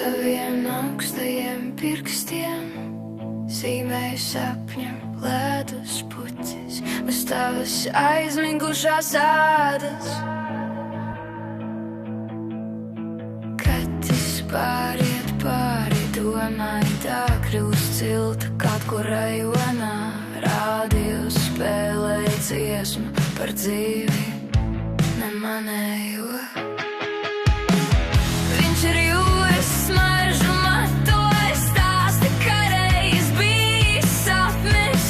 saviem augstajiem pirkstiem zīmēju sapņu ledus puķis uz tavas aizmigušās ādas. Kad tas pāriet pāri, domāju, tā kļūst cilta kaut kur rajonā. Rādio spēlēja dziesmu par dzīvi, ne manējo. Viņš ir jūras smaržu matojas, stāsta, ka reiz bijis sapnis.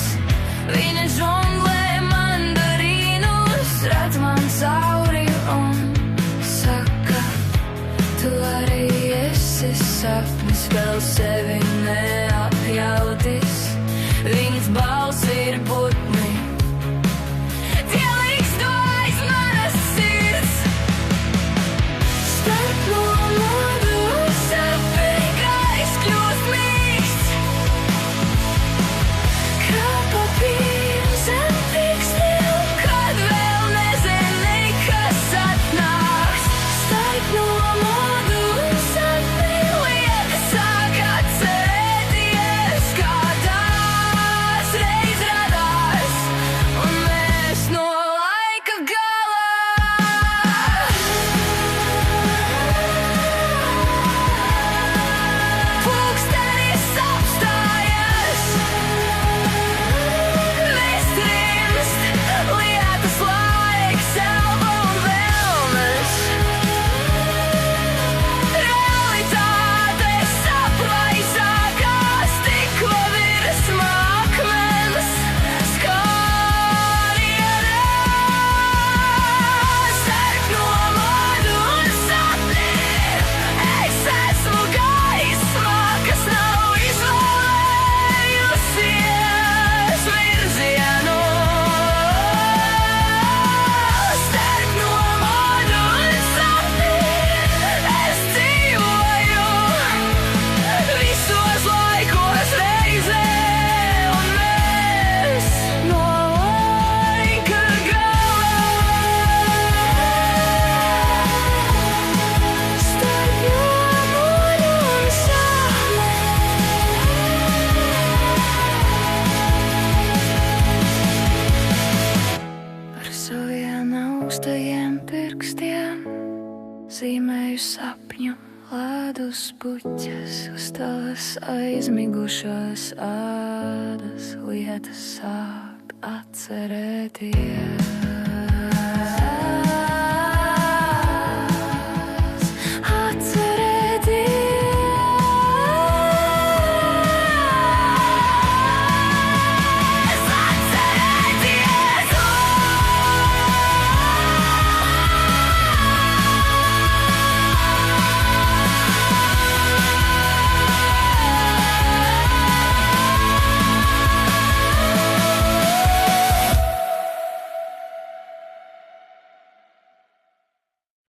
Viņa žonglē mandarīnus, redz man cauri un saka, tu arī esi sapnis, vēl sevi neapjautis. Viņas balss ir putni, tie līksto aiz manas sirds. Starp nomodu un sapni, gaiss kļūst mīksts, kā papīrs zem pirkstiem, kad vēl nezini, kas atnāks. Starp nomodu un sapni, lietas sāk atcerēties, kā tās reiz radās, un mēs no laika gala. Pulkstenis apstājas, mēs trimst, lietas laiks, elpa un vēlmes. Realitāte saplaisākās, tikko virsma akmens skārienā. Starp nomodu un sapni, es esmu gaisma, kas nav izvēlējusies virzienu. Starp nomodu un sapni, es dzīvoju visos laikos reizē, un mēs no laika gala. Starp nomodu un sapni. Ar saviem augstajiem pirkstiem zīmēju sapņu ledus puķes uz tavas aizmigušās ādas, lietas sāk atcerēties.